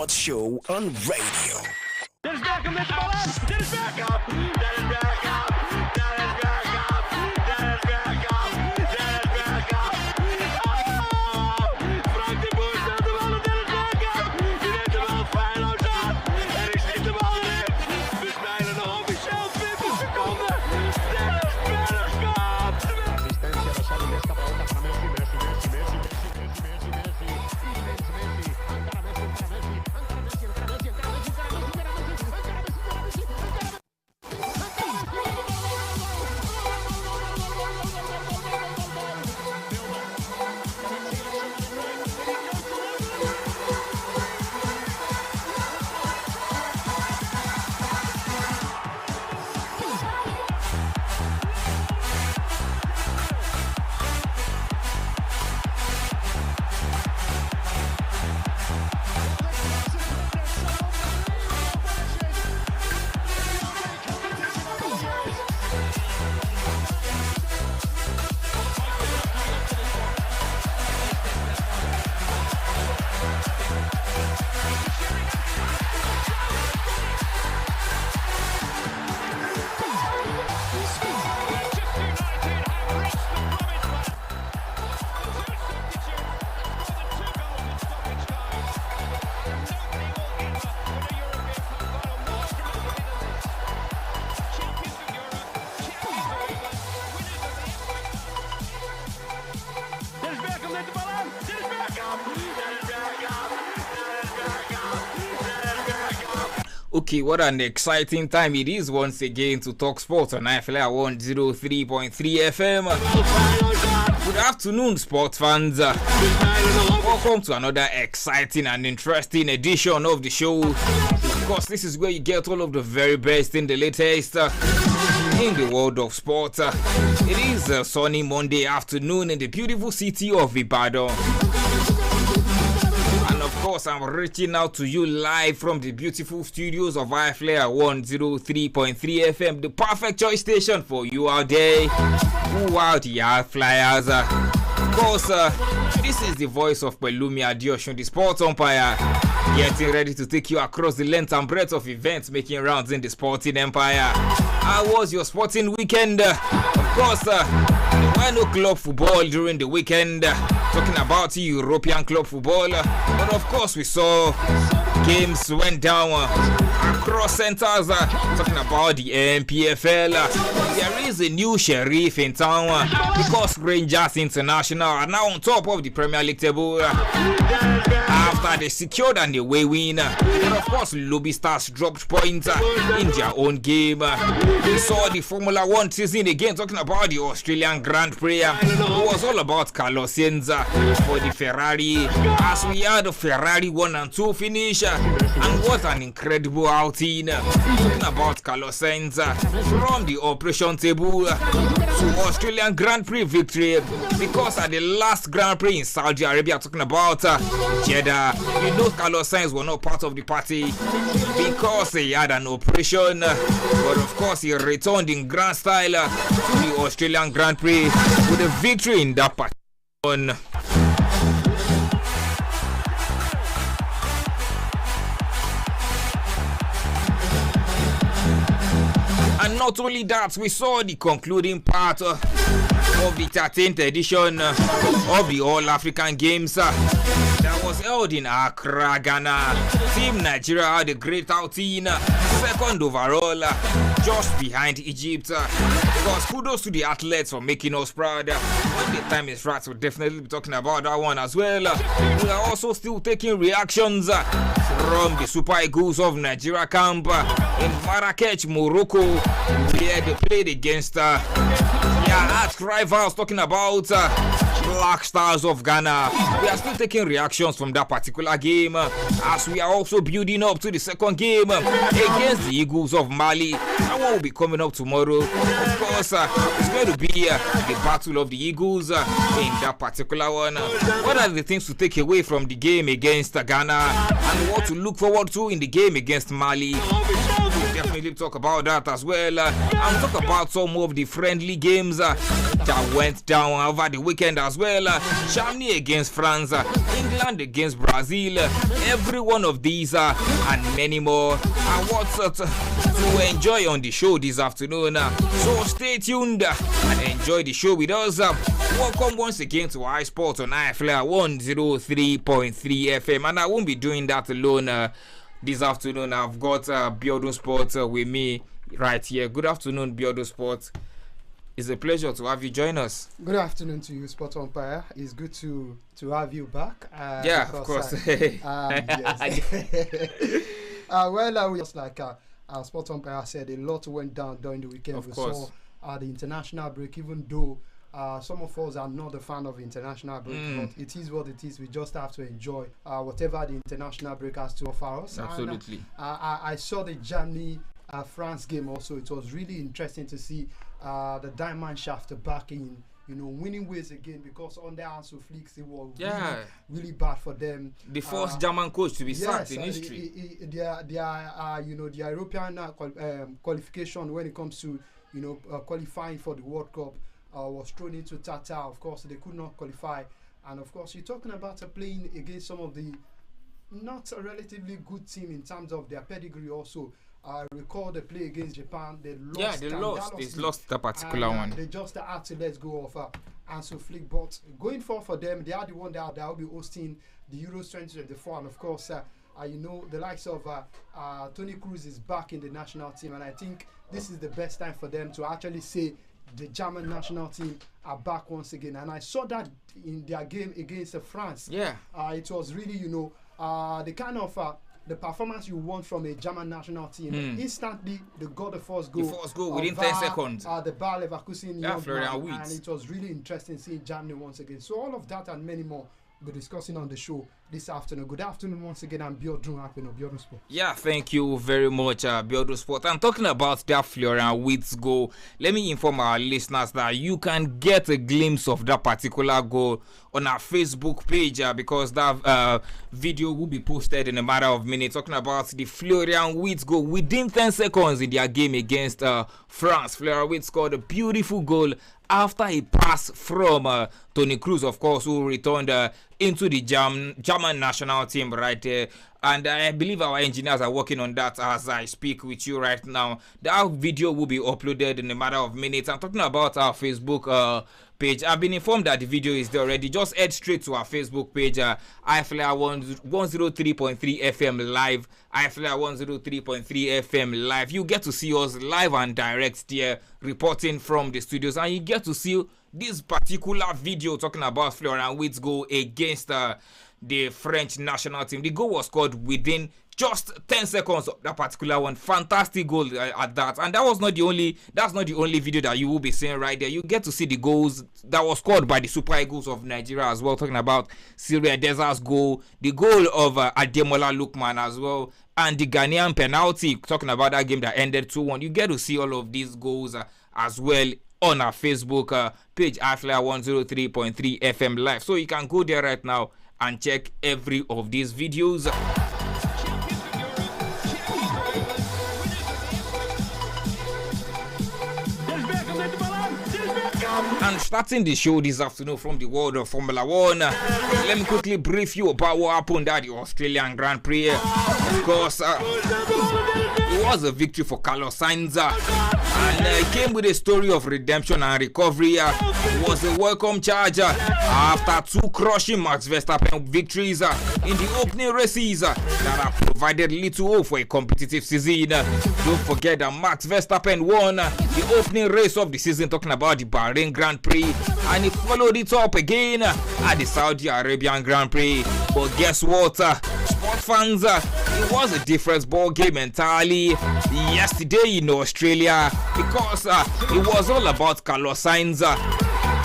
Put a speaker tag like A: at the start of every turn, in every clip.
A: Sports Show on radio.
B: Dennis Bergkamp met de bal aan. Dennis Bergkamp. Dennis Bergkamp. Dennis Bergkamp. Dennis Bergkamp. Dennis Bergkamp. Frank de Boer staat de bal op Dennis Bergkamp. Die neemt de bal feilloos aan. En ik schiet de bal erin. We spelen nog officieel 20 seconden. Dennis Bergkamp.
C: Asistencia de Xavi, esta pelota para Messi, Messi, Messi, Messi, Messi, Messi, Messi, Messi, encara Messi, encara Messi, encara Messi, encara Messi, encara Messi, encara Messi, encara Messi, encara Messi, encara Messi, encara Messi.
D: Okay, what an exciting time it is once again to talk sports on I-FLIER 103.3 FM. Good afternoon, sports fans. Welcome to another exciting and interesting edition of the show. Of course, this is where you get all of the very best in the latest in the world of sport. It is a sunny Monday afternoon in the beautiful city of Ibadan. Of course, I'm reaching out to you live from the beautiful studios of I-FLIER 103.3 FM, the perfect choice station for you out there who are the I-FLIERs. Of course, this is the voice of Pelumi Adeosun, the sports umpire, getting ready to take you across the length and breadth of events making rounds in the sporting empire. How was your sporting weekend? Of course, there were no club football during the weekend. Talking about European club football, but of course we saw games went down across centers. Talking about the MPFL, there is a new sheriff in town because Rangers International are now on top of the Premier League table after they secured an away win. But of course, Lobby Stars dropped points in their own game. We saw the Formula 1 season again. Talking about the Australian Grand Prix, it was all about Carlos Sainz for the Ferrari, as we had the Ferrari 1 and 2 finish, and what an incredible outing. Talking about Carlos Sainz from the operation table to Australian Grand Prix victory, because at the last Grand Prix in Saudi Arabia, talking about Jeddah, you know Carlos Sainz was not part of the party because he had an operation, but of course he returned in grand style to the Australian Grand Prix with a victory in that party. And not only that, we saw the concluding part of the 13th edition of the All-African Games that was held in Accra, Ghana. Team Nigeria had a great outing, second overall, just behind Egypt. Because kudos to the athletes for making us proud. When the time is right, we'll definitely be talking about that one as well. We are also still taking reactions from the Super Eagles of Nigeria camp in Marrakech, Morocco, where they played against their arch rivals, talking about Black Stars of Ghana. We are still taking reactions from that particular game, as we are also building up to the second game against the Eagles of Mali. That one will be coming up tomorrow. Of course, it's going to be the battle of the Eagles in that particular one. What are the things to take away from the game against Ghana and what to look forward to in the game against Mali? definitely talk about that as well. And talk about some of the friendly games that went down over the weekend as well. Germany against France, England against Brazil. Every one of these and many more are what's to enjoy on the show this afternoon. So stay tuned and enjoy the show with us. Welcome once again to iSport on I-FLIER 103.3 FM, and I won't be doing that alone this afternoon. I've got Biodun Sports with me right here. Good afternoon, Biodun Sports. It's a pleasure to have you join us.
E: Good afternoon to you, Sport Umpire. It's good to have you back.
D: Yeah, of course.
E: Yes. We just like Sport Umpire said, a lot went down during the weekend.
D: Of
E: we
D: course.
E: saw the international break, even though some of us are not a fan of international break, but it is what it is. We just have to enjoy whatever the international break has to offer us.
D: Absolutely.
E: And, I saw the Germany France game also. It was really interesting to see the Diamond Shaft back in, winning ways again, because under Hansi Flick it was really bad for them.
D: The first German coach to be sacked in history.
E: Their European qualification when it comes to qualifying for the World Cup was thrown into Tata. Of course, they could not qualify, and of course, you're talking about playing against some of the not a relatively good team in terms of their pedigree also. I recall the play against Japan. They lost.
D: They lost that particular one.
E: They just had to let go of Hansi Flick. But going forward for them, they are the one that will be hosting the Euros 2024. And of course, the likes of Toni Kroos is back in the national team. And I think this is the best time for them to actually say the German national team are back once again. And I saw that in their game against France.
D: Yeah.
E: It was really, the kind of the performance you want from a German national team. Instantly, they got the first goal.
D: The first goal within 10 seconds.
E: The Bayer Leverkusen,
D: and
E: it was really interesting seeing Germany once again. So all of that and many more we'll be discussing on the show this afternoon. Good afternoon once again. I'm Biodun Sport.
D: Yeah, thank you very much, Biodun Sport. I'm talking about that Florian Wirtz goal. Let me inform our listeners that you can get a glimpse of that particular goal on our Facebook page because that video will be posted in a matter of minutes, talking about the Florian Wirtz goal within 10 seconds in their game against France. Florian Wirtz scored a beautiful goal after a pass from Toni Kroos, of course, who returned into the German national team right there. And I believe our engineers are working on that as I speak with you right now. That video will be uploaded in a matter of minutes. I'm talking about our Facebook page. I've been informed that the video is there already. Just head straight to our Facebook page, I-FLIER 103.3 FM live. I-FLIER 103.3 FM live. You get to see us live and direct there, reporting from the studios, and you get to see this particular video talking about Florian Wirtz goal against the French national team. The goal was scored within just 10 seconds of that particular one. Fantastic goal at that. And that's not the only video that you will be seeing right there. You get to see the goals that was scored by the Super Eagles of Nigeria as well, talking about Syria Desert's goal, the goal of Ademola Lookman as well, and the Ghanaian penalty, talking about that game that ended 2-1. You get to see all of these goals as well on our Facebook page, I-FLIER 103.3 FM live. So you can go there right now and check every of these videos. And starting the show this afternoon from the world of Formula 1, let me quickly brief you about what happened at the Australian Grand Prix. Of course, it was a victory for Carlos Sainz, and it came with a story of redemption and recovery. It was a welcome charge after two crushing Max Verstappen victories in the opening races that have provided little hope for a competitive season. Don't forget that Max Verstappen won the opening race of the season, talking about the Bahrain Grand Prix, and he followed it up again at the Saudi Arabian Grand Prix. But guess what, sport fans, it was a different ball game entirely yesterday in Australia, because it was all about Carlos Sainz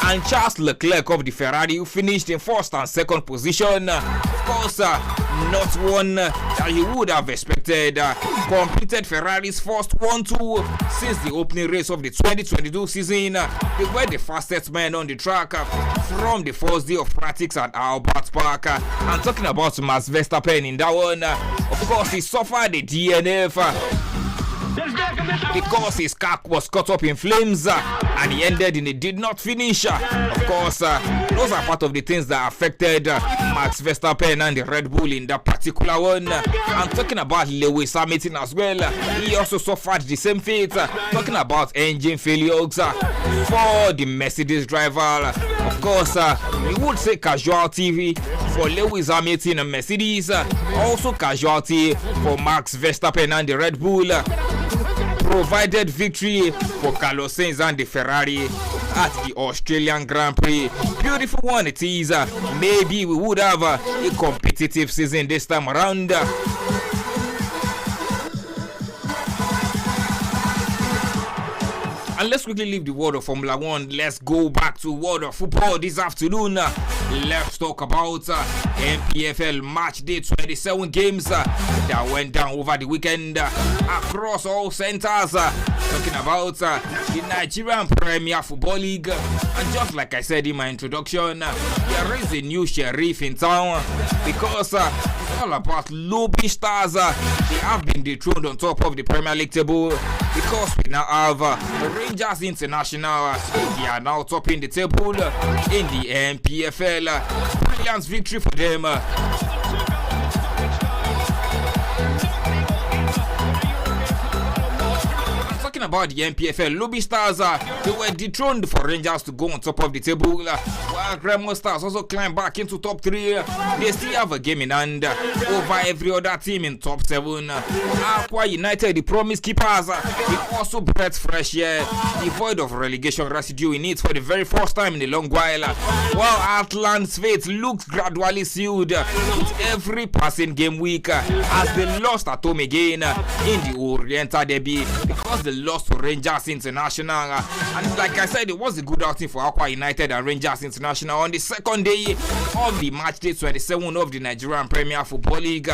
D: and Charles Leclerc of the Ferrari, who finished in first and second position. Of course, not one that you would have expected. Completed Ferrari's first 1-2 since the opening race of the 2022 season. They were the fastest men on the track from the first day of practice at Albert Park. I'm talking about Max Verstappen in that one. Of course, he suffered a DNF because his car was caught up in flames and he ended in a did not finish. Of course, those are part of the things that affected Max Verstappen and the Red Bull in that particular one. I'm talking about Lewis Hamilton as well. He also suffered the same fate. Talking about engine failures for the Mercedes driver. Of course, we would say casualty for Lewis Hamilton and Mercedes. Also casualty for Max Verstappen and the Red Bull. Provided victory for Carlos Sainz and the Ferrari at the Australian Grand Prix. Beautiful one it is. Maybe we would have a competitive season this time around. And let's quickly leave the world of Formula 1. Let's go back to world of football this afternoon. Let's talk about MPFL match day 27 games that went down over the weekend across all centers. Talking about the Nigerian Premier Football League. And just like I said in my introduction, there is a new sheriff in town because it's all about Lobby Stars. They have been dethroned on top of the Premier League table because we now have Rangers International. They are now topping the table in the MPFL. Brilliant victory for them. About the MPFL, Lobby Stars, they were dethroned for Rangers to go on top of the table, while Remo Stars also climbed back into top 3. They still have a game in hand over every other team in top 7. Aqua United, the promise keepers, they also breathed fresh air, devoid of relegation residue in it for the very first time in a long while, while Atlan's fate looks gradually sealed with every passing game week as they lost at home again in the Oriental Derby because they lost to Rangers International. And like I said, it was a good outing for Aqua United and Rangers International on the second day of the match day 27 of the Nigerian Premier Football League.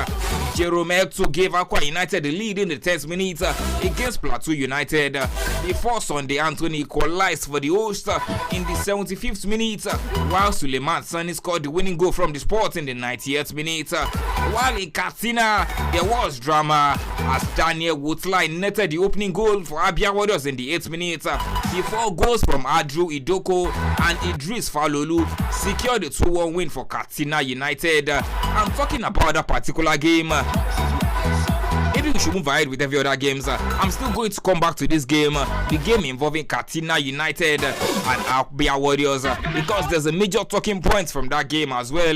D: Jerome Ekto gave Aqua United the lead in the 10th minute against Plateau United before Sunday Anthony equalized for the host in the 75th minute, while Suleiman Sani scored the winning goal from the spot in the 90th minute. While in Katsina, there was drama as Daniel Woodline netted the opening goal for Abia Warriors in the 8th minute before goals from Adru Idoko and Idris Falolu secured the 2-1 win for Katsina United. I'm talking about that particular game. Maybe we should move ahead with every other games. I'm still going to come back to this game, the game involving Katsina United and Abia Warriors, because there's a major talking point from that game as well.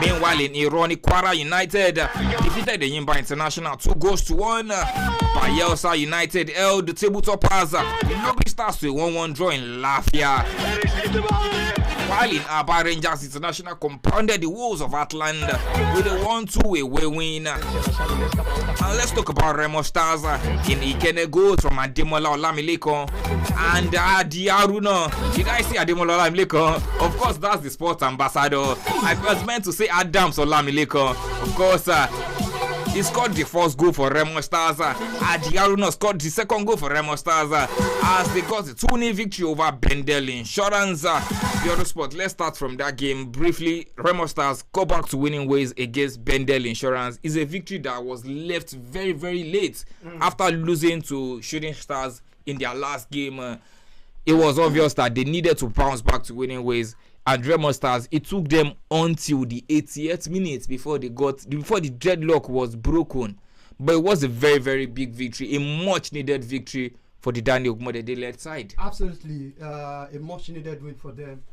D: Meanwhile, in Ironi, Kwara United defeated the Yimba International 2-1. Bayelsa United held the table toppers. The Lobby Stars to a 1-1 draw in Lafia, while in Aba, Rangers International compounded the woes of Atland with a 1-2 away win. And let's talk about Remo Stars in Ikene goals from Ademola Olamileko and Adi Aruna. Did I say Ademola Olamileko? Of course, that's the sports ambassador. I was meant to say Adams Olamileko. Of course, he scored the first goal for Remo Stars. Adi Aruna scored the second goal for Remo Stars as they got the 2-0 victory over Bendel Insurance. Sport. Let's start from that game briefly. Remo Stars go back to winning ways against Bendel Insurance. Is a victory that was left very, very late after losing to Shooting Stars in their last game. It was obvious that they needed to bounce back to winning ways. And Remo Stars, it took them until the 88th minute before the deadlock was broken. But it was a very, very big victory, a much needed victory for the Daniel Ogmodede led side.
E: Absolutely, a much needed win for them.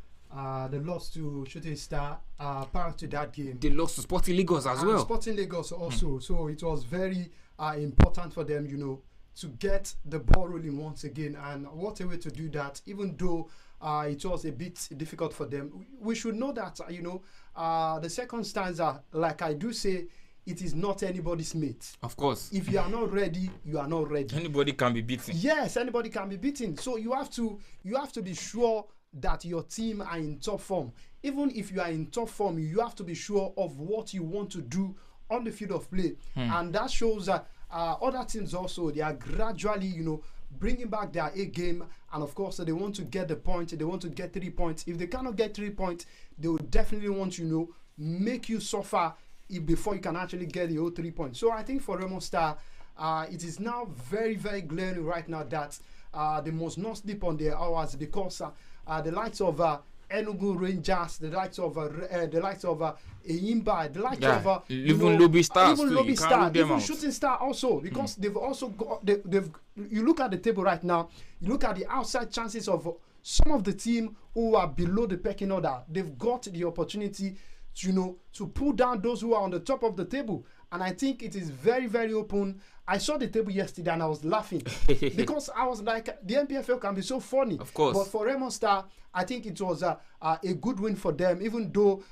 E: They lost to Shooting Star prior to that game.
D: They lost to Sporting Lagos as well.
E: Sporting Lagos also. So it was very important for them, to get the ball rolling once again. And what a way to do that, even though it was a bit difficult for them. We should know that, the second stanza, like I do say, it is not anybody's mate.
D: Of course.
E: If you are not ready, you are not ready.
D: Anybody can be beaten.
E: Yes, anybody can be beaten. So you have to be sure that your team are in top form. Even if you are in top form, you have to be sure of what you want to do on the field of play. And that shows that other teams also, they are gradually, bringing back their A game. And of course, they want to get the point. They want to get 3 points. If they cannot get 3 points, they will definitely want to, make you suffer before you can actually get the whole 3 points. So I think for Remo Star, it is now very, very glaring right now that they must not sleep on their hours, because the likes of Enugu Rangers, the likes of Umpire, the likes of
D: even Lobby Stars,
E: even
D: too.
E: Lobby
D: You can't
E: Star,
D: rule them
E: even
D: out.
E: Shooting Star also, because they've also got they've. You look at the table right now. You look at the outside chances of some of the team who are below the pecking order. They've got the opportunity to pull down those who are on the top of the table. And I think it is very, very open. I saw the table yesterday and I was laughing because I was like, the NPFL can be so funny.
D: Of course.
E: But for Raymond Star, I think it was a good win for them, even though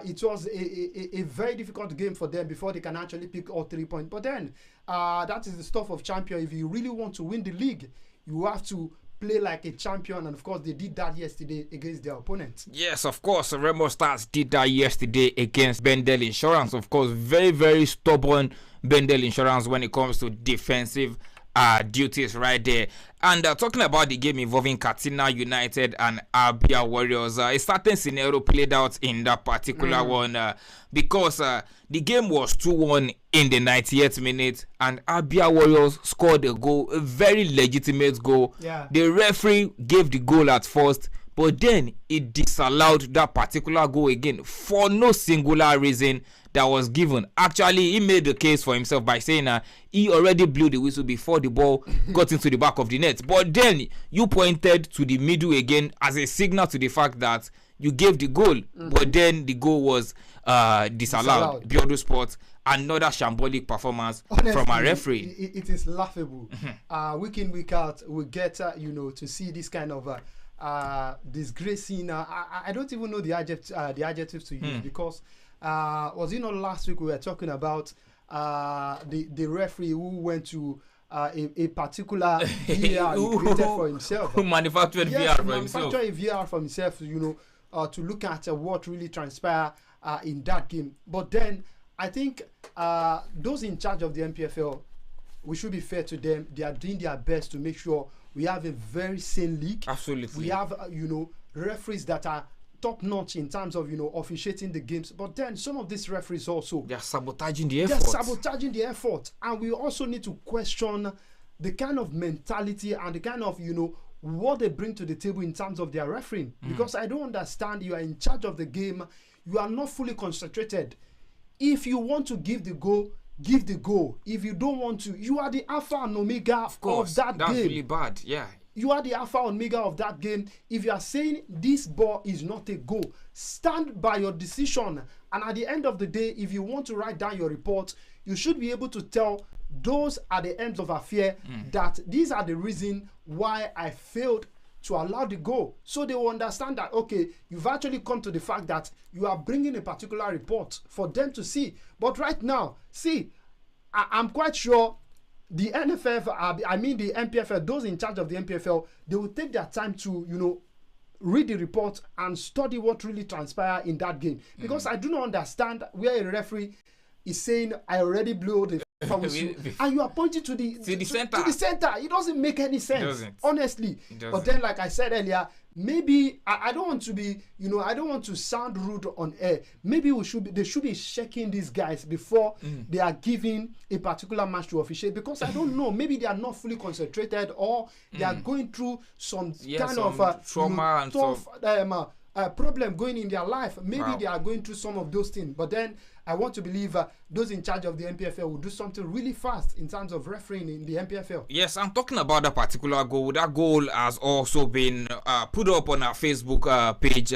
E: it was a very difficult game for them before they can actually pick all 3 points. But then that is the stuff of champion. If you really want to win the league, you have to play like a champion, and of course they did that yesterday against their opponents.
D: Yes, of course, Remo Stars did that yesterday against Bendel Insurance. Of course, very, very stubborn Bendel Insurance when it comes to defensive duties right there. And talking about the game involving Katsina United and Abia Warriors, a certain scenario played out in that particular one because the game was 2-1 in the 98th minute, and Abia Warriors scored a goal, a very legitimate goal.
E: Yeah.
D: The referee gave the goal at first, but then it disallowed that particular goal again for no singular reason that was given. Actually, he made the case for himself by saying he already blew the whistle before the ball got into the back of the net. But then you pointed to the middle again as a signal to the fact that you gave the goal, but then the goal was disallowed. Biodo Sports, another shambolic performance from a referee.
E: It is laughable. Week in, week out, we get to see this kind of disgracing. I don't even know the adjectives to use, because was it not last week we were talking about the referee who went to a particular VR he created for himself,
D: who manufactured VR for himself.
E: Manufactured a VR for himself, to look at what really transpired in that game. But then I think those in charge of the NPFL, we should be fair to them. They are doing their best to make sure we have a very sane league.
D: Absolutely.
E: We have referees that are top notch in terms of officiating the games. But then some of these referees also,
D: they are sabotaging the effort.
E: They're sabotaging the effort, and we also need to question the kind of mentality and the kind of what they bring to the table in terms of their refereeing. Because I don't understand. You are in charge of the game. You are not fully concentrated. If you want to give the goal, give the goal. If you don't want to, you are the alpha and omega of that game.
D: That's really bad. Yeah.
E: You are the alpha and omega of that game. If you are saying this ball is not a goal, stand by your decision. And at the end of the day, if you want to write down your report, you should be able to tell those at the ends of affair that these are the reason why I failed to allow the goal. So they will understand that, okay, you've actually come to the fact that you are bringing a particular report for them to see. But right now, see, I'm quite sure the NFF, the NPFL, those in charge of the NPFL, they will take their time to, read the report and study what really transpired in that game. Because I do not understand where a referee is saying, I already blew the and you are pointing to the center. To the center. It doesn't make any sense, honestly. But then, like I said earlier, maybe I don't want to be, I don't want to sound rude on air. Maybe they should be checking these guys before they are giving a particular match to officiate, because I don't know. Maybe they are not fully concentrated, or they are going through some kind of
D: trauma and
E: tough problem going in their life. Maybe they are going through some of those things. But then I want to believe those in charge of the NPFL will do something really fast in terms of refereeing in the NPFL.
D: Yes, I'm talking about that particular goal. That goal has also been put up on our Facebook page.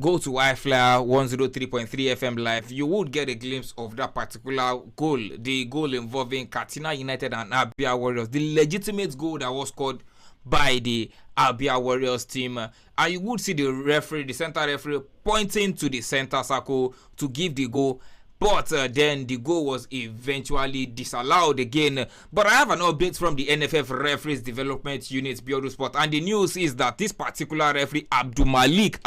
D: Go to I-FLIER 103.3 FM Live. You would get a glimpse of that particular goal. The goal involving Katsina United and Abia Warriors. The legitimate goal that was scored by the Abia Warriors team. And you would see the referee, the center referee, pointing to the center circle to give the goal. But then the goal was eventually disallowed again. But I have an update from the NFF Referees Development Unit, Biodo Sport. And the news is that this particular referee, Abdul Malik,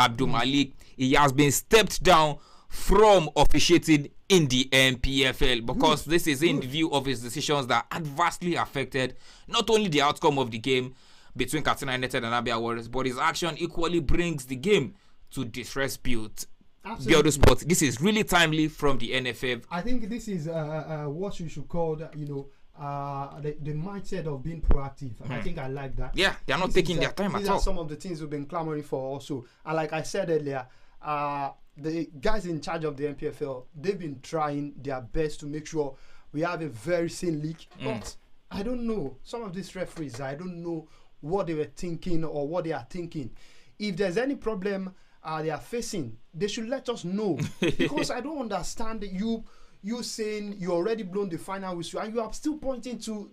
D: he has been stepped down from officiating in the NPFL, because this is in view of his decisions that adversely affected not only the outcome of the game between Katsina United and Abia Warriors, but his action equally brings the game to disrepute. Biodo Sport, this is really timely from the NFF.
E: I think this is what you should call the mindset of being proactive. And I think I like that.
D: Yeah, they are not taking their time at
E: These
D: all.
E: are some of the things we've been clamoring for also. And like I said earlier, the guys in charge of the MPFL, they've been trying their best to make sure we have a very sane league. But I don't know. Some of these referees, I don't know what they were thinking or what they are thinking. If there's any problem they are facing, they should let us know. Because I don't understand you saying you already blown the final whistle and you are still pointing to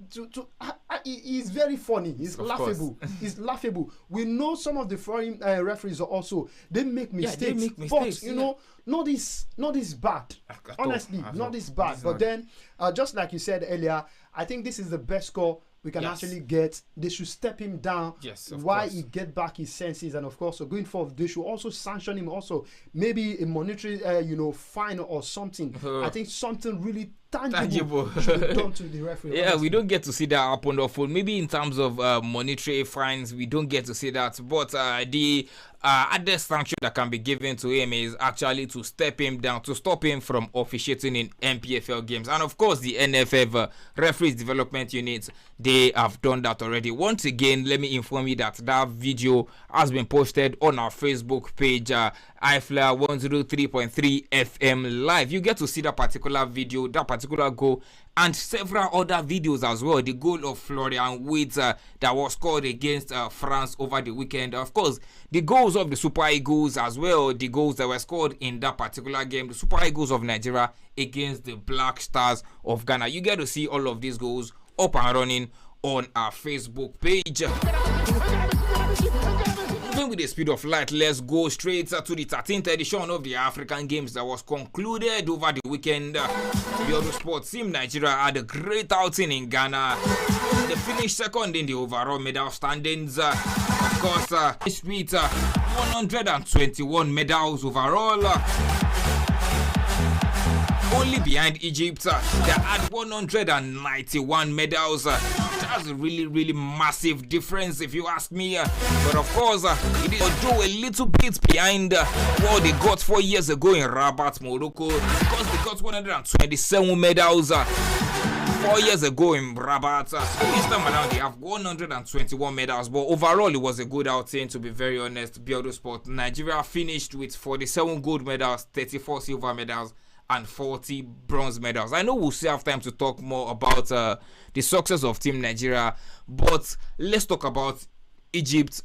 E: it's very funny. It's laughable. It's laughable. We know some of the foreign referees are also, they make mistakes.
D: Yeah, they make mistakes,
E: but you know, not this bad. Honestly, not this bad. But then just like you said earlier, I think this is the best score we can actually get. They should step him down while he get back his senses, and of course, so going forward, they should also sanction him. Also, maybe a monetary, fine or something. I think something really tangible should be done to the referee.
D: Yeah, we don't get to see that happen often. Maybe in terms of monetary fines, we don't get to see that. But the added sanction that can be given to him is actually to step him down, to stop him from officiating in MPFL games. And of course, the NFF Referees Development Unit, they have done that already. Once again, let me inform you that that video has been posted on our Facebook page, I-FLIER 103.3 FM Live. You get to see that particular video, that particular goal, and several other videos as well. The goal of Florian Wirtz that was scored against France over the weekend. Of course, the goals of the Super Eagles as well, the goals that were scored in that particular game, the Super Eagles of Nigeria against the Black Stars of Ghana. You get to see all of these goals up and running on our Facebook page. Moving with the speed of light, let's go straight to the 13th edition of the African Games that was concluded over the weekend. The other sports team Nigeria had a great outing in Ghana. They finished second in the overall medal standings. Of course, with 121 medals overall. Only behind Egypt, they had 191 medals. That's a really, really massive difference if you ask me. But of course, it is although a little bit behind what they got 4 years ago in Rabat, Morocco, because they got 127 medals 4 years ago in Rabat. This time around, they have 121 medals. But overall, it was a good outing, to be very honest. Biodo Sport Nigeria finished with 47 gold medals, 34 silver medals, and 40 bronze medals. I know we'll still have time to talk more about the success of Team Nigeria, but let's talk about Egypt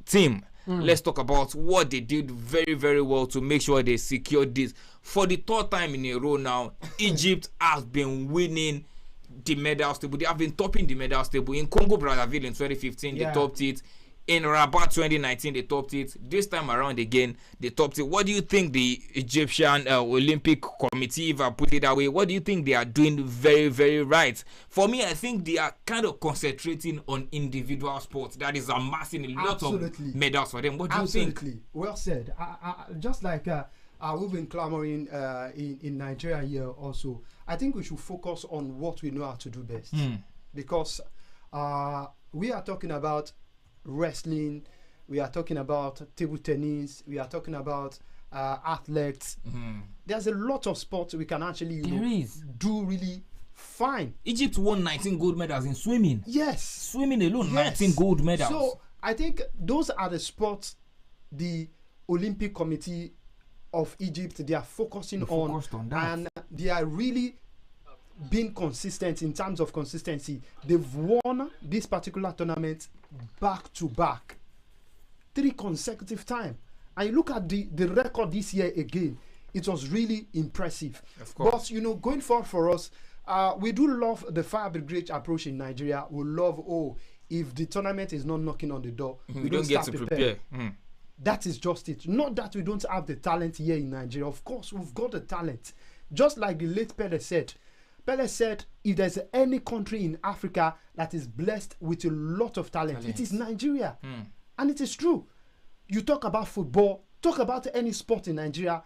D: team. Let's talk about what they did very, very well to make sure they secured this. For the third time in a row now, Egypt has been winning the medals table. They have been topping the medals table. In Congo Brazzaville in 2015, they topped it. In Rabat 2019, they topped it. This time around again, they topped it. What do you think the Egyptian Olympic Committee, if I put it that way, what do you think they are doing very, very right? For me, I think they are kind of concentrating on individual sports. That is amassing a lot of medals for them. What do you think?
E: Well said. Just like we've been clamoring in Nigeria here also, I think we should focus on what we know how to do best. Because we are talking about wrestling, we are talking about table tennis, we are talking about athletes. There's a lot of sports we can actually do really fine.
D: Egypt won 19 gold medals in swimming.
E: Yes.
D: Swimming alone, 19 gold medals.
E: So I think those are the sports the Olympic Committee of Egypt, they are focusing on that. And they are really being consistent in terms of consistency. They've won this particular tournament back to back 3 consecutive times, and you look at the record this year again, it was really impressive.
D: Of course.
E: But going forward for us, we do love the fire brigade approach in Nigeria. We love, if the tournament is not knocking on the door, we don't get to prepare. That is just it. Not that we don't have the talent here in Nigeria. Of course, we've got the talent. Just like the late Pele said, if there's any country in Africa that is blessed with a lot of talent, it is Nigeria. And it is true. You talk about football, talk about any sport in Nigeria,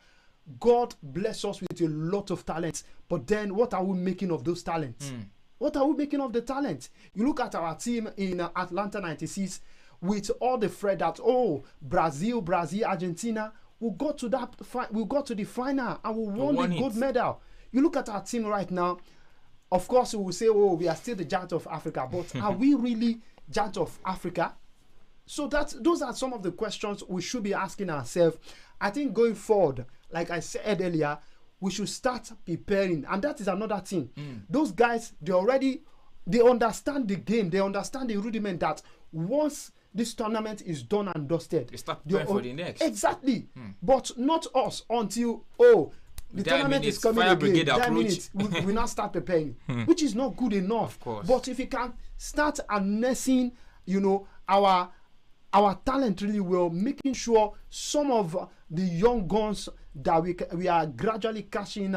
E: God bless us with a lot of talent. But then what are we making of those talents? What are we making of the talent? You look at our team in Atlanta 96 with all the threat that, Brazil, Argentina, we got to the final and we won the gold medal. You look at our team right now, of course, we will say, oh, we are still the giant of Africa. But are we really giant of Africa? So those are some of the questions we should be asking ourselves. I think going forward, like I said earlier, we should start preparing. And that is another thing. Those guys, they understand the game. They understand the rudiment that once this tournament is done and dusted,
D: they start preparing for the next.
E: Exactly. But not us until, the tournament is coming again. 10 minutes, we now start preparing, which is not good enough.
D: Of course.
E: But if we can start harnessing, our talent really well, making sure some of the young guns that we are gradually catching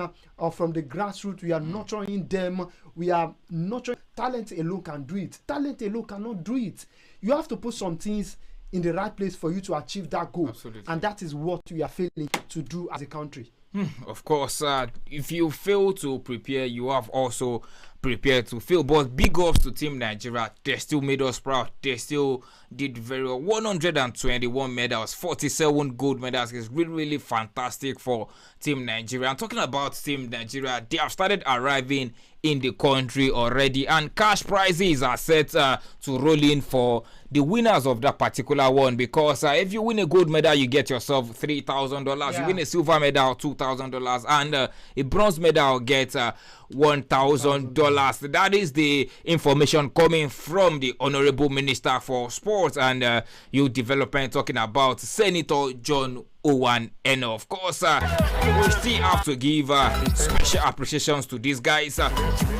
E: from the grassroots, we are nurturing them. We are nurturing. Talent alone can do it. Talent alone cannot do it. You have to put some things in the right place for you to achieve that goal.
D: Absolutely.
E: And that is what we are failing to do as a country.
D: Of course, if you fail to prepare, you have also prepared to fail. But big ups to Team Nigeria. They still made us proud. They still did very well. 121 medals, 47 gold medals is really, really fantastic for Team Nigeria. I'm talking about Team Nigeria. They have started arriving in the country already, and cash prizes are set to roll in for the winners of that particular one, because if you win a gold medal, you get yourself $3,000. You win a silver medal, $2,000, and a bronze medal gets $1,000. That is the information coming from the Honorable Minister for Sports and Youth Development, talking about Senator John Owen Eno. Of course, we still have to give special appreciations to these guys.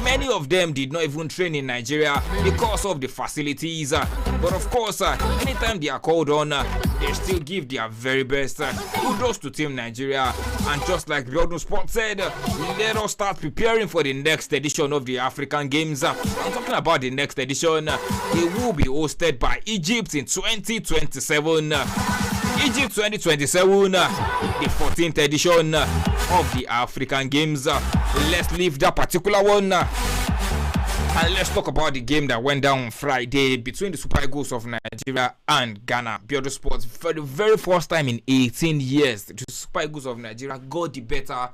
D: Many of them did not even train in Nigeria because of the facilities. But of course, anytime they are called on, they still give their very best. Kudos to Team Nigeria. And just like Biodun Sport said, let us start preparing for the next edition of the African Games. I'm talking about the next edition. It will be hosted by Egypt in 2027. Egypt 2027, the 14th edition of the African Games. Let's leave that particular one and let's talk about the game that went down on Friday between the Super Eagles of Nigeria and Ghana. Biodun Sports, for the very first time in 18 years, the Super Eagles of Nigeria got the better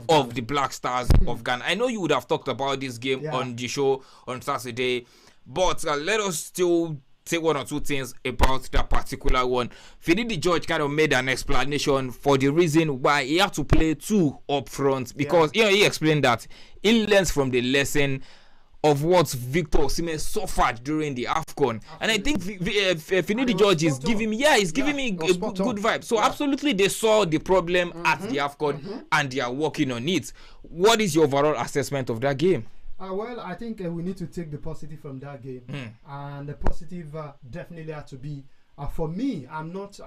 D: of the Black Stars of Ghana. I know you would have talked about this game on the show on Saturday, but let us still say one or two things about that particular one. Finidi George kind of made an explanation for the reason why he had to play two up front, because he explained that he learns from the lesson of what Victor Osimhen suffered during the AFCON. And I think Finidi George is giving me a good vibe. So absolutely they saw the problem at the AFCON and they are working on it. What is your overall assessment of that game?
E: Well, I think we need to take the positive from that game, and the positive definitely had to be for me. I'm not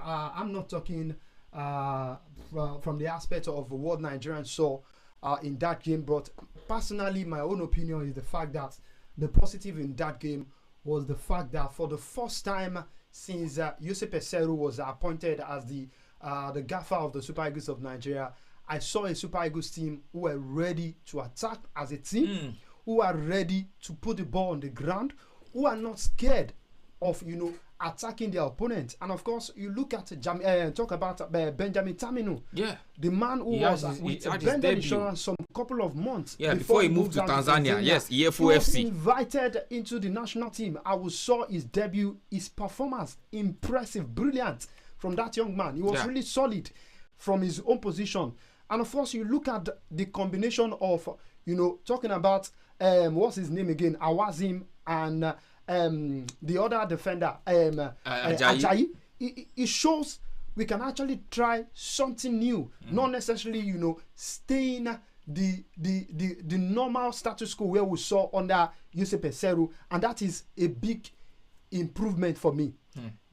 E: talking from the aspect of what Nigerians saw in that game, but personally, my own opinion is the fact that the positive in that game was the fact that for the first time since Yusuf Peseru was appointed as the gaffer of the Super Eagles of Nigeria, I saw a Super Eagles team who were ready to attack as a team. Who are ready to put the ball on the ground, who are not scared of attacking their opponent. And of course, you look at talk about Benjamin Taminu, the man who was with Bender Insurance some couple of months
D: before he moved to Tanzania. He was
E: invited into the national team. I saw his debut, his performance, impressive, brilliant from that young man. He was really solid from his own position. And of course, you look at the combination of talking about what's his name again? Awazim and the other defender, Ajayi. It shows we can actually try something new, not necessarily, staying the normal status quo where we saw under Yusuf Peseru, and that is a big improvement for me.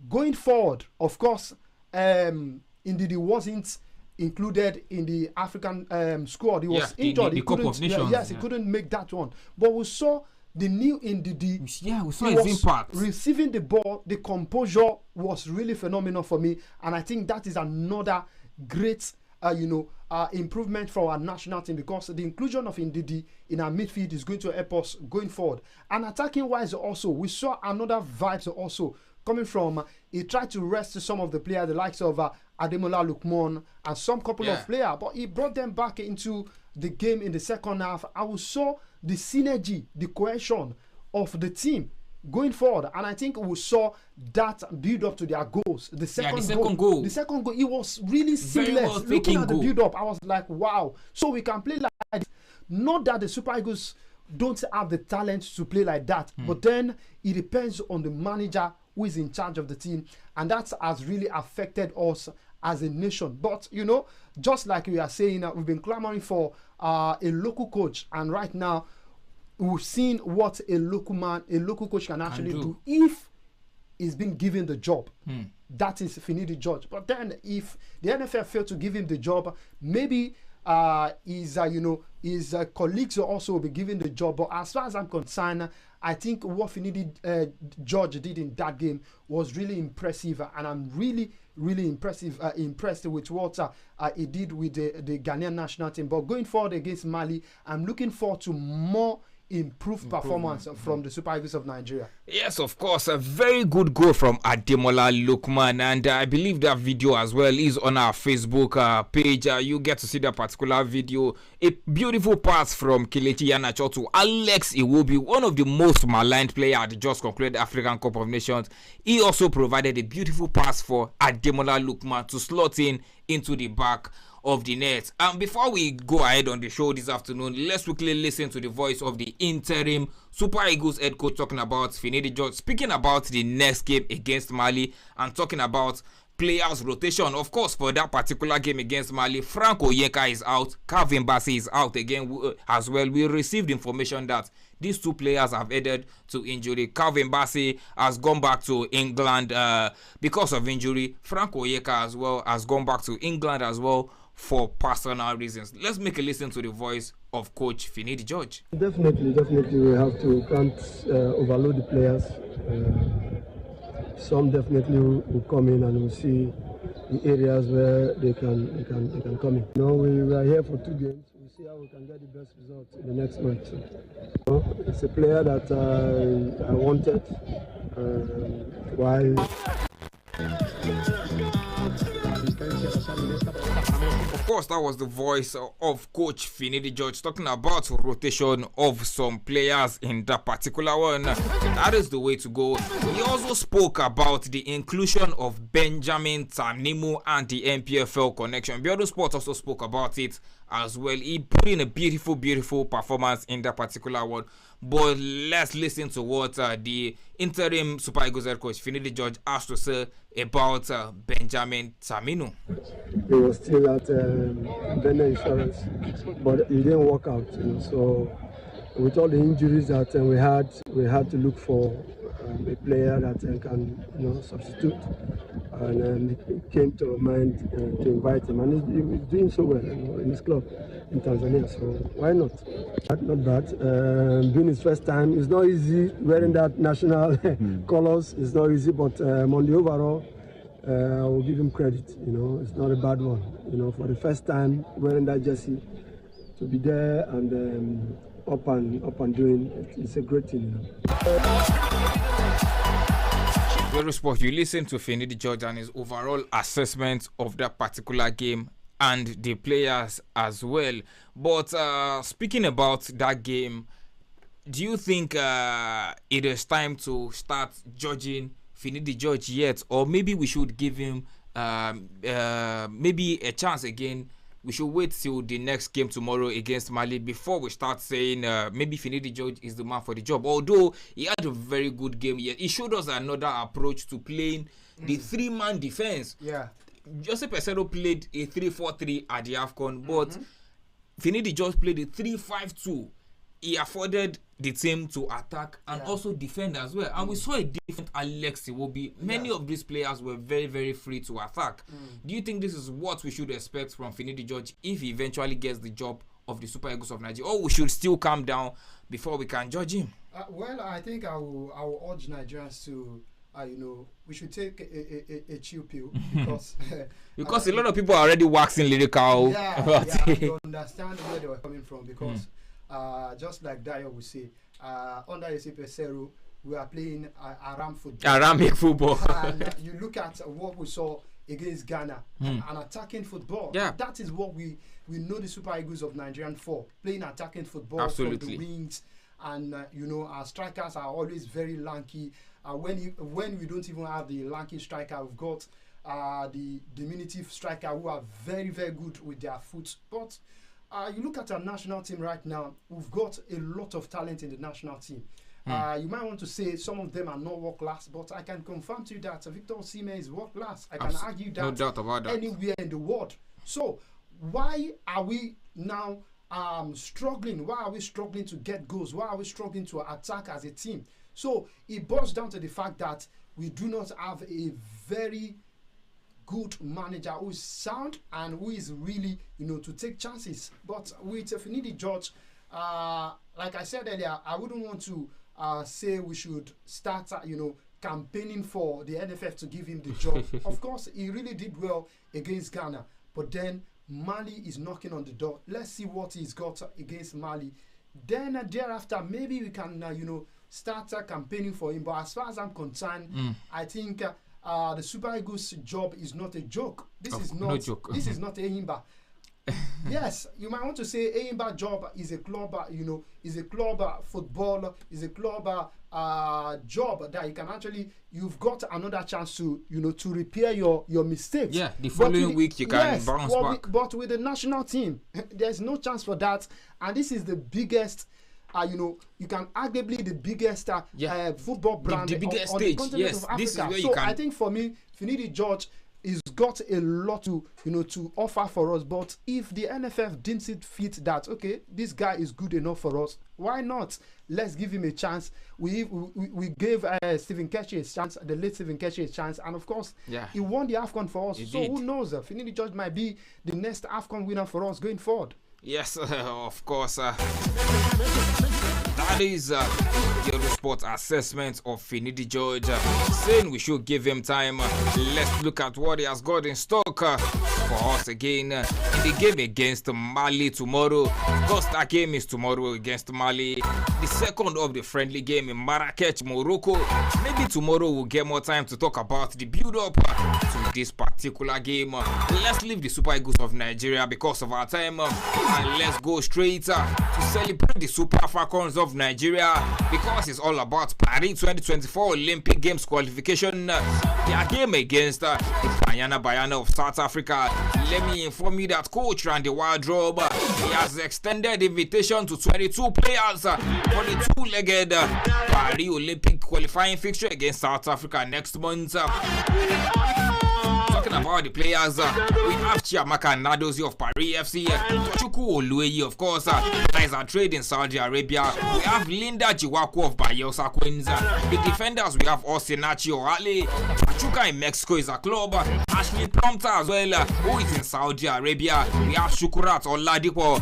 E: Going forward, of course, indeed he wasn't included in the African squad. He was injured. He couldn't make that one. But we saw the new Ndidi.
D: We saw his impact.
E: Receiving the ball, the composure was really phenomenal for me, and I think that is another great, improvement for our national team, because the inclusion of Ndidi in our midfield is going to help us going forward. And attacking wise, also we saw another vibes also coming from. He tried to rest some of the players, the likes of Ademola Lookman and some couple of players, but he brought them back into the game in the second half. I saw the synergy, the cohesion of the team going forward. And I think we saw that build up to their goals. The second goal, it was really seamless. Looking at the build up, I was like, wow. So we can play like this. Not that the Super Eagles don't have the talent to play like that, but then it depends on the manager who is in charge of the team, and that has really affected us as a nation. But you know, just like we are saying, we've been clamoring for a local coach, and right now we've seen what a local coach can actually do if he's been given the job. That is Finidi George. But then if the NFL failed to give him the job, maybe his colleagues will also be given the job. But as far as I'm concerned, I think what Finidi George did in that game was really impressive, and I'm really impressed with what he did with the Ghanaian national team. But going forward against Mali, I'm looking forward to more improved performance from the Super Eagles of Nigeria.
D: Yes, of course, a very good goal from Ademola Lookman, and I believe that video as well is on our Facebook page. You get to see that particular video. A beautiful pass from Kelechi Iheanacho to Alex Iwobi, one of the most maligned players at the just concluded African Cup of Nations. He also provided a beautiful pass for Ademola Lookman to slot into the back of the net. And before we go ahead on the show this afternoon, let's quickly listen to the voice of the interim Super Eagles head coach talking about Finidi George, speaking about the next game against Mali and talking about players rotation. Of course, for that particular game against Mali, Frank Onyeka is out, Calvin Bassey is out again as well. We received information that these two players have added to injury. Calvin Bassey has gone back to England because of injury. Frank Onyeka as well has gone back to England as well for personal reasons. Let's make a listen to the voice of Coach Finidi George.
F: Definitely, we have to can't overload the players. Some definitely will come in, and we'll see the areas where they can come in. You know, we are here for 2 games. We'll see how we can get the best result in the next match. So, it's a player that I wanted. While
D: of course, that was the voice of Coach Finidi George talking about rotation of some players in that particular one. That is the way to go. He also spoke about the inclusion of Benjamin Tanimu and the MPFL connection. Biodo Sport also spoke about it as well. He put in a beautiful performance in that particular one. But let's listen to what the interim Super Eagles head coach Finidi George has to say about Benjamin Taminu.
F: He was still at Benin Insurance, but it didn't work out. You know, so with all the injuries that we had to look for a player that can substitute. And it came to mind to invite him, and he's doing so well in his club in Tanzania. So why not? Not bad. Being his first time, it's not easy wearing that national colors. It's not easy, but on the overall, I will give him credit. You know, it's not a bad one. You know, for the first time wearing that jersey, to be there and up and doing, it's a great thing. You know.
D: Very sport. You listen to Finidi George and his overall assessment of that particular game and the players as well. But speaking about that game, do you think it is time to start judging Finidi George yet, or maybe we should give him maybe a chance again? We should wait till the next game tomorrow against Mali before we start saying maybe Finidi George is the man for the job. Although he had a very good game yet, he showed us another approach to playing the 3-man defense.
E: Yeah.
D: Jose Peseiro played a 3-4-3 at the AFCON, but Finidi George played a 3-5-2. He afforded the team to attack and also defend as well. And we saw a different Alex Iwobi. Many of these players were very free to attack. Do you think this is what we should expect from Finidi George if he eventually gets the job of the Super Eagles of Nigeria? Or we should still calm down before we can judge him?
E: Well, I think I will urge Nigerians to we should take a chill pill
D: because a lot of people are already waxing lyrical about it.
E: You understand where they were coming from, because just like Dayo would say, under Jose Peseiro, we are playing Aramic football.
D: And you
E: look at what we saw against Ghana, an attacking football.
D: Yeah.
E: That is what we know the Super Eagles of Nigeria for, playing attacking football
D: Absolutely.
E: from the wings. And our strikers are always very lanky. When we don't even have the lanky striker, we've got the diminutive striker who are very, very good with their foot. But you look at our national team right now, we've got a lot of talent in the national team. You might want to say some of them are not world class, but I can confirm to you that Victor Osimhen is world class. I can argue that
D: no doubt about that.
E: anywhere in the world. So why are we now struggling? Why are we struggling to get goals? Why are we struggling to attack as a team? So it boils down to the fact that we do not have a very good manager who is sound and who is really, to take chances. But with Finidi George, like I said earlier, I wouldn't want to say we should start, campaigning for the NFF to give him the job. Of course, he really did well against Ghana, but then Mali is knocking on the door. Let's see what he's got against Mali. Then thereafter, maybe we can, start campaigning for him. But as far as I'm concerned, I think the Super Eagles job is not a joke. This is not
D: no joke.
E: This is not Eyimba. Yes, you might want to say Eyimba job is a club, is a club football, is a club job that you can actually, you've got another chance to, to repair your mistakes.
D: Yeah, the following week you can bounce back.
E: But with the national team, there's no chance for that. And this is the biggest, you can arguably the biggest football brand
D: the biggest
E: on
D: stage.
E: the continent of Africa.
D: This is where you
E: so
D: can.
E: I think for me, Finidi George is got a lot to to offer for us. But if the NFF didn't see fit that this guy is good enough for us, why not? Let's give him a chance. We gave Stephen Keshi a chance, the late Stephen Keshi a chance, and of course he won the AFCON for us. So who knows? Finidi George might be the next AFCON winner for us going forward.
D: Yes, of course. That is the Eurosport assessment of Finidi George, saying we should give him time. Let's look at what he has got in stock for us again in the game against Mali tomorrow. Of course, that game is tomorrow against Mali, the second of the friendly game in Marrakech, Morocco. Maybe tomorrow we'll get more time to talk about the build-up to this particular game. Let's leave the Super Eagles of Nigeria because of our time. And let's go straight to celebrate the Super Falcons of Nigeria because it's all about Paris 2024 Olympic Games qualification. Their game against the Bayana of South Africa. Let me inform you that Coach Randy Wardrobe he has extended invitation to 22 players for the two-legged Paris Olympic qualifying fixture against South Africa next month. Talking about the players, we have Chiamaka Nadozi of Paris FC, Tochukwu Olueyi, of course, guys are trade in Saudi Arabia. We have Linda Jiwaku of Bayelsa Queens. The defenders, we have Osinachi Oale. Pachuca in Mexico is a club. Ashley Prompter as well, who is in Saudi Arabia. We have Shukurat Oladipo.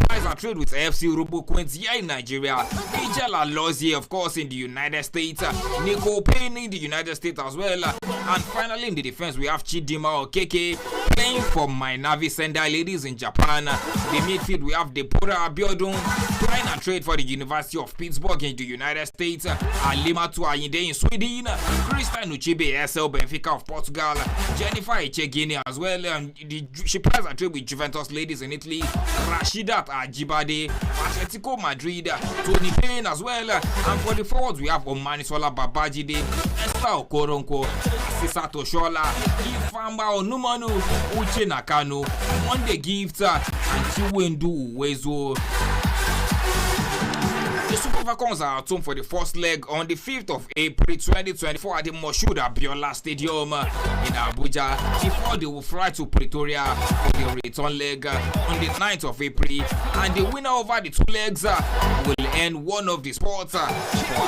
D: Guys are trade with AFC Rubu Queens here in Nigeria. Nigel Alozie, of course, in the United States. Nico Payne in the United States as well. And finally, in the defense, we have Chidima Okeke playing for my Navi Sendai Ladies in Japan. The midfield, we have Deborah Abiodun trying to trade for the University of Pittsburgh in the United States. Alimatu Ayinde in Sweden. Christian Uchibe, SL Benfica of Portugal. Jennifer Echegini as well. She plays a trade with Juventus Ladies in Italy. Rashidat Ajibade, Atletico Madrid. Tony Payne as well. And for the forwards, we have Omanisola Babajide, Esther Okoronko, Sisato Shola, Ifamba Onumanu, Uche Nakano, Monday Gift, and Chiwendu Uwezo. The Super Falcons are at home for the first leg on the 5th of April 2024 at the Moshood Abiola Stadium in Abuja before they will fly to Pretoria for the return leg on the 9th of April. And the winner over the two legs will end one of the sports for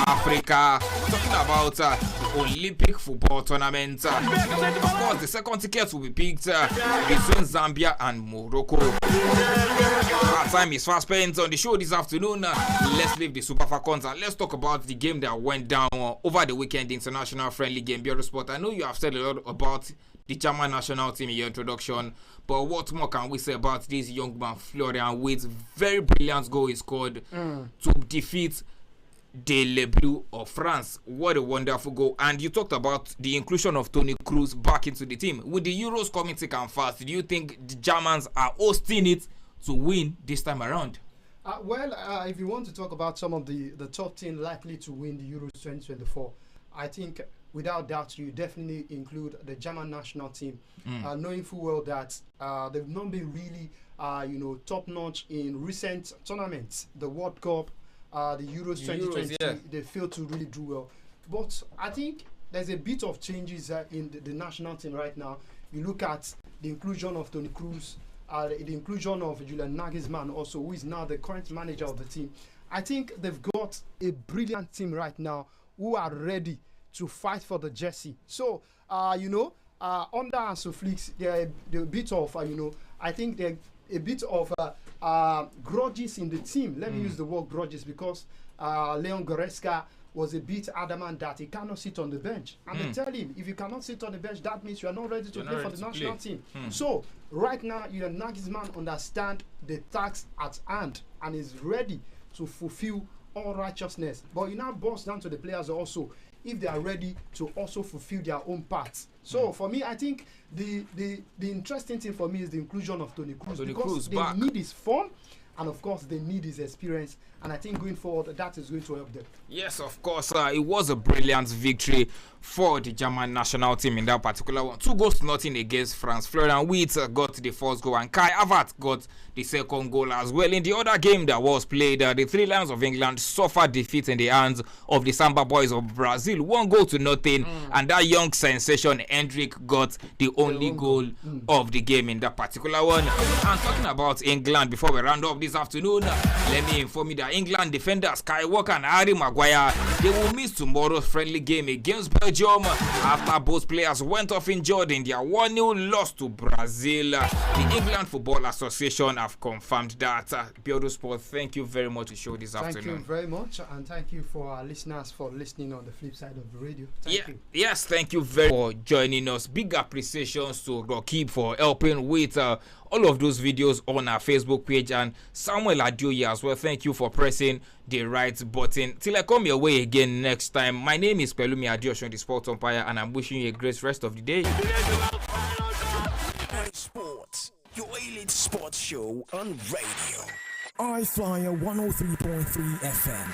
D: Africa. Talking about the Olympic football tournament. Of course, the second ticket will be picked between Zambia and Morocco. Our time is fast spent on the show this afternoon. Let's leave the Super Falcons and let's talk about the game that went down over the weekend, the international friendly game, Eurosport. I know you have said a lot about the German national team in your introduction, but what more can we say about this young man, Florian Wirtz? Very brilliant goal he scored to defeat de Le Bleu of France. What a wonderful goal. And you talked about the inclusion of Toni Kroos back into the team. With the Euros coming thick and fast, do you think the Germans are hosting it to win this time around?
E: If you want to talk about some of the top 10 likely to win the Euros 2024, I think without doubt you definitely include the German national team, knowing full well that they've not been really top notch in recent tournaments, the World Cup, the Euros 2020.
D: Yeah.
E: They failed to really do well. But I think there's a bit of changes in the national team right now. You look at the inclusion of Toni Kroos, the inclusion of Julian Nagelsmann also, who is now the current manager of the team. I think they've got a brilliant team right now who are ready to fight for the jersey. So, under Hansi Flick, they're a bit of, I think they're a bit of grudges in the team. Let me use the word grudges because Leon Goretzka was a bit adamant that he cannot sit on the bench. And they tell him, if you cannot sit on the bench, that means you are not ready to play for the national team. So, right now, Nagelsmann understands the task at hand and is ready to fulfill all righteousness. But it now boils down to the players also, if they are ready to also fulfill their own parts. So for me, I think the interesting thing for me is the inclusion of Toni Kroos, because they need his form, and of course they need his experience, and I think going forward that is going to help them.
D: Yes, of course. It was a brilliant victory for the German national team in that particular one. 2-0 against France. Florian Wirtz got the first goal and Kai Havertz got the second goal as well. In the other game that was played, the Three Lions of England suffered defeat in the hands of the Samba Boys of Brazil. 1-0, and that young sensation Hendrick got the only goal of the game in that particular one. And talking about England, before we round up this afternoon, let me inform you that England defenders Kai Walker and Harry Maguire, they will miss tomorrow's friendly game against Belgium after both players went off injured in their 1-0 loss to Brazil. The England Football Association have confirmed that. Biodo Sport, thank you very much to show this afternoon.
E: Thank you very much, and thank you for our listeners for listening on the flip side of the radio. Thank you.
D: Yes, thank you very much for joining us. Big appreciations to Rakib for helping with all of those videos on our Facebook page, and Samuel Adioye as well. Thank you for pressing the right button. Till I come your way again next time, my name is Pelumi Adeosun, the Sports Umpire, and I'm wishing you a great rest of the day.
A: Sports, your elite sports show on radio. I-FLIER 103.3 FM.